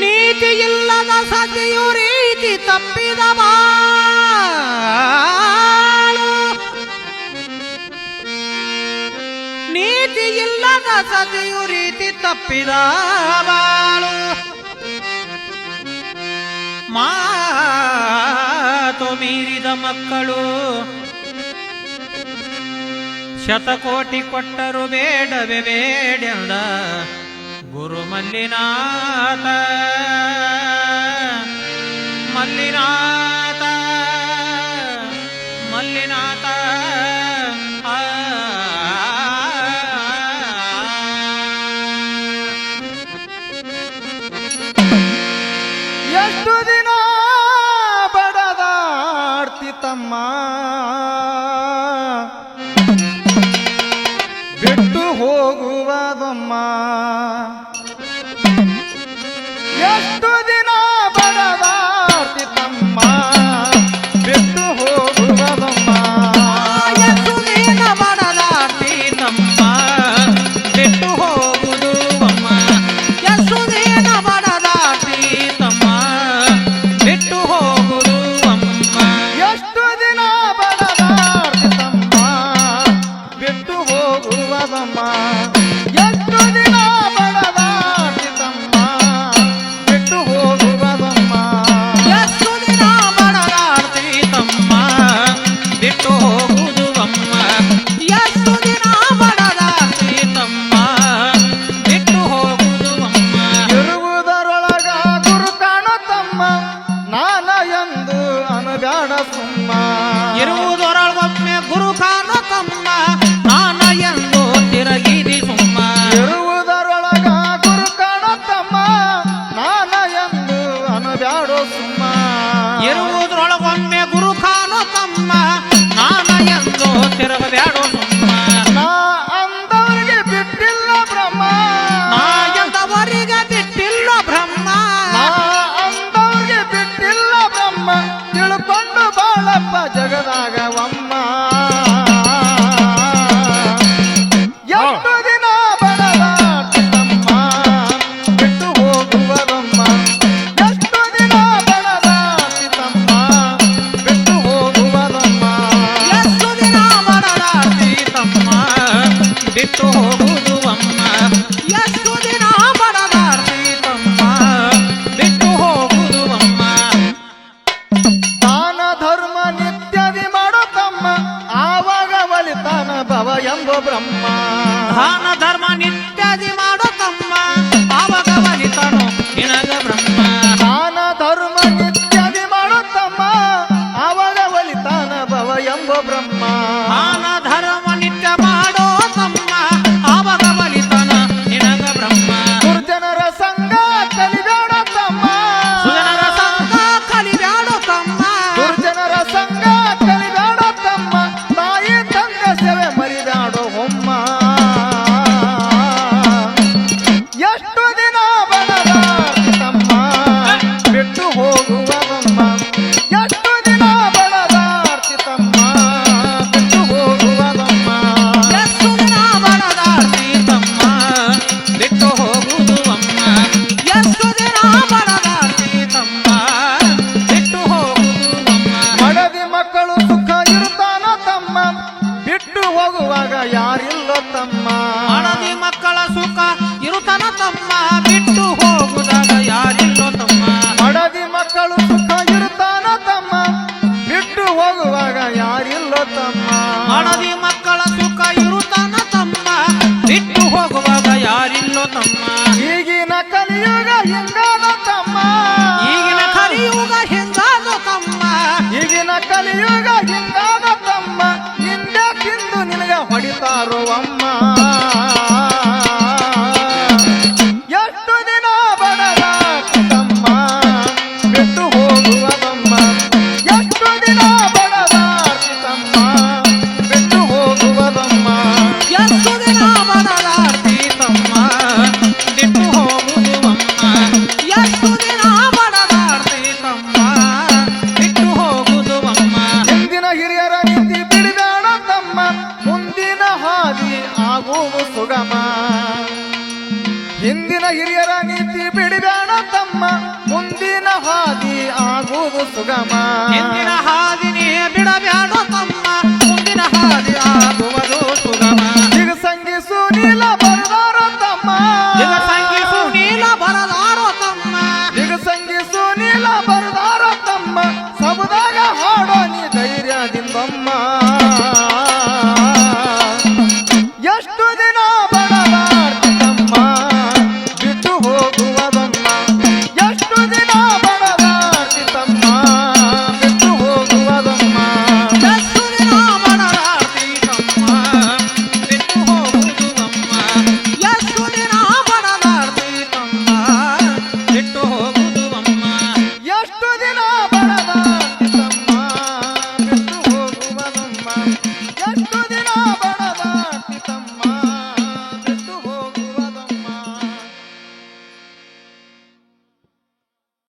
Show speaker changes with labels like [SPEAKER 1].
[SPEAKER 1] ನೀತಿಯಿಲ್ಲದ ಸತಿಯು ರೀತಿ ತಪ್ಪಿದ ಬಾಳು, ನೀತಿಯಿಲ್ಲದ ಸತಿಯು ರೀತಿ ತಪ್ಪಿದ ಬಾಳು, ಮಾತು ಮೀರಿದ ಮಕ್ಕಳು ಶತಕೋಟಿ ಕೊಟ್ಟರು ಬೇಡವೇ ಬೇಡೆಂದ ಗುರು ಮಲ್ಲಿನಾಥ. ಮಲ್ಲಿನಾಥ ಮಲ್ಲಿನಾಥ
[SPEAKER 2] ಎಷ್ಟು ದಿನ ಬಡದಾಡ್ತಿ ತಮ್ಮ, ಬಿಟ್ಟು ಹೋಗುವುದಮ್ಮ. ಎಷ್ಟು ದಿನ ಬಡದಾಡ್ತಿ ತಮ್ಮ, ಬಿಟ್ಟು ಹೋಗುವುದಮ್ಮ.
[SPEAKER 1] ಎಷ್ಟು ದಿನ ಬಡದಾಡ್ತಿ ತಮ್ಮ, ಬಿಟ್ಟು ಹೋಗುವುದು ಅಮ್ಮ. ಎಷ್ಟು ದಿನ ಬಡದಾಡ್ತಿ ತಮ್ಮ, ಬಿಟ್ಟು ಹೋಗುವುದು ಅಮ್ಮ.
[SPEAKER 2] ಎಷ್ಟು ದಿನ ಬಡದಾಡ್ತಿ ತಮ್ಮ, ಬಿಟ್ಟು ಹೋಗುವುದಮ್ಮ. ಎಷ್ಟು ದಿನ ಬಡದಾಡ್ತಿ ತಮ್ಮ, ಬಿಟ್ಟು ಹೋಗುವುದಮ್ಮ.
[SPEAKER 1] ಎಷ್ಟು ದಿನ ಬಡದಾಡ್ತಿ ತಮ್ಮ, ಬಿಟ್ಟು ಹೋಗುವುದು ಅಮ್ಮ. ಎಷ್ಟು ದಿನ ಬಡದಾಡ್ತಿ ತಮ್ಮ, ಬಿಟ್ಟು ಹೋಗುವುದು ಅಮ್ಮ.
[SPEAKER 2] ಇರುವುದರೊಳಗ ಗುರು ಕಾಣೋ ತಮ್ಮ, ನಾನ ಎಂದು ಅನಗಾಡ ಸುಮ್ಮ.
[SPEAKER 1] ಇರುವುದರೊಳಗೊಮ್ಮೆ ಗುರು ಕಾಣೋ ತಮ್ಮ, ನಾನ ಎಂದು ತಿರುಗಿದಿ ಸುಮ್ಮ.
[SPEAKER 2] ಇರುವುದರೊಳಗ ಗುರು ಕಾಣೋ ತಮ್ಮ, ನಾನ ಎಂದು ಅನಬ್ಯಾಡೋ ಸುಮ್ಮ.
[SPEAKER 1] ಇರುವುದರೊಳಗೊಮ್ಮೆ ಗುರು ಕಾಣೋ ತಮ್ಮ, ನಾನ ಎಂದು ತಿರುಗಬ್ಯಾಡೋ ಸುಮ್ಮ.
[SPEAKER 2] ನಾ ಅಂದವರಿಗೆ ಬಿಟ್ಟಿಲ್ಲ ಬ್ರಹ್ಮ,
[SPEAKER 1] ನಾ ಎಂದವರಿಗೆ ಬಿಟ್ಟಿಲ್ಲ ಬ್ರಹ್ಮ.
[SPEAKER 2] ನಾ ಅಂದವರಿಗೆ ಬಿಟ್ಟಿಲ್ಲ ಬ್ರಹ್ಮ, ತಿಳ್ಕೊಂಡು ಬಾಳಪ್ಪ ಜಗದಾಗ ಒಮ್ಮ. ಎಷ್ಟು ದಿನ ಬಡದಾಡ್ತಿ ತಮ್ಮ, ಬಿಟ್ಟು ಹೋಗುವುದಮ್ಮ. ಎಷ್ಟು ದಿನ ಬಡದಾಡ್ತಿ ತಮ್ಮ, ಬಿಟ್ಟು ಹೋಗುವುದಮ್ಮ.
[SPEAKER 1] ಎಷ್ಟು ದಿನ ಬಡದಾಡ್ತಿ ತಮ್ಮ, ಬಿಟ್ಟು ಹೋಗುವುದು ಅಮ್ಮ. ಎಷ್ಟು ದಿನ ಬಡದಾಡ್ತಿ ತಮ್ಮ, ಬಿಟ್ಟು ಹೋಗುವುದು ಅಮ್ಮ.
[SPEAKER 2] ದಾನ ಧರ್ಮ ನಿತ್ಯದಿ ಮಾಡೋ ತಮ್ಮ, ಆವಾಗ ಒಲಿತಾನ ಭವ ಎಂಬ ಬ್ರಹ್ಮ.
[SPEAKER 1] ದಾನ ಧರ್ಮ ನಿತ್ಯಾದಿ ಮಾಡೋ ತಮ್ಮ, ಆವಾಗ ಒಲಿತಾನೋ ನಿನಗ ಬ್ರಹ್ಮ.
[SPEAKER 2] ದಾನ ಧರ್ಮ ನಿತ್ಯದಿ ಮಾಡೋ ತಮ್ಮ, ಆವಾಗ ಒಲಿತಾನ ಭವ ಎಂಬ ಬ್ರಹ್ಮ.
[SPEAKER 1] ದಾನ ಧರ್ಮ ನಿತ್ಯ ಮಾಡೋ ತಮ್ಮ, ಆವಾಗ ಒಲಿತಾನ ನಿನಗ ಬ್ರಹ್ಮ.
[SPEAKER 2] ಗುರುಜನರ ಸಂಘ ಕಲಿಬೇಡ ತಮ್ಮ,
[SPEAKER 1] ಸುಜನರ ಸಂಘ ಕಲಿಬ್ಯಾಡೋ ತಮ್ಮ.
[SPEAKER 2] ಗುರುಜನರ ಸಂಘ ಕಲಿಬೇಡ ತಮ್ಮ, ತಾಯಿ ತಂಗ ಸೇವೆ ಮರಿಬೇಡೋ ಹೊಮ್ಮ. ಎಷ್ಟು ದಿನ ಬಡದಾಡ್ತಿ ತಮ್ಮ, ಬಿಟ್ಟು ಹೋಗುವುದಮ್ಮ. ಎಷ್ಟು ದಿನ ಬಡದಾಡ್ತಿ ತಮ್ಮ, ಬಿಟ್ಟು ಹೋಗುವುದಮ್ಮ.
[SPEAKER 1] ಎಷ್ಟು ದಿನ ಬಡದಾಡ್ತಿ ತಮ್ಮ, ಬಿಟ್ಟು ಹೋಗುವುದು ಅಮ್ಮ. ಎಷ್ಟು ದಿನ ಬಡದಾಡ್ತಿ ತಮ್ಮ, ಬಿಟ್ಟು ಹೋಗುವುದು ಅಮ್ಮ.
[SPEAKER 2] ಮಡದಿ ಮಕ್ಕಳು ಸುಖ ಇರುತ್ತಾನ ತಮ್ಮ, ಬಿಟ್ಟು ಹೋಗುವಾಗ ಯಾರಿಲ್ಲೋ ತಮ್ಮ.
[SPEAKER 1] ಮಡದಿ ಮಕ್ಕಳ ಸುಖ ಇರುತನ ತಮ್ಮ, ಬಿಟ್ಟು ಹೋಗುದಾಗ ಯಾರಿಲ್ಲೋ ತಮ್ಮ.
[SPEAKER 2] ಮಡದಿ ಮಕ್ಕಳು ಸುಖ ಇರುತ್ತಾನ ತಮ್ಮ, ಬಿಟ್ಟು ಹೋಗುವಾಗ ಯಾರಿಲ್ಲೋ ತಮ್ಮ.
[SPEAKER 1] ಮಡದಿ ಮಕ್ಕಳ ಸುಖ ಇರುತನ ತಮ್ಮ, ಬಿಟ್ಟು ಹೋಗುವಾಗ ಯಾರಿಲ್ಲೋ ತಮ್ಮ.
[SPEAKER 2] ಈಗಿನ ಕಲಿಯುಗ ಹಿಂಗಾದ ತಮ್ಮ,
[SPEAKER 1] ಈಗಿನ ಕಲಿಯುಗ ಹೆಂಗಾದ ತಮ್ಮ.
[SPEAKER 2] ಈಗಿನ ಕಲಿಯುಗ ಹಿಂಗಾದ ತಮ್ಮ, ನಿಂದೆ ತಿಂದು ನಿನಗ ಹೊಡಿತಾರೋ ಅಮ್ಮ. ಆಗುವುದು ಸುಗಮ ಹಿಂದಿನ ಹಿರಿಯರ ನೀತಿ ಬಿಡಬೇಡ ತಮ್ಮ ಮುಂದಿನ ಹಾದಿ ಆಗುವುದು ಸುಗಮ
[SPEAKER 1] ಹಿಂದಿನ ಹಾದಿ ನೀ ಬಿಡಬೇಡ ತಮ್ಮ ಮುಂದಿನ ಹಾದಿ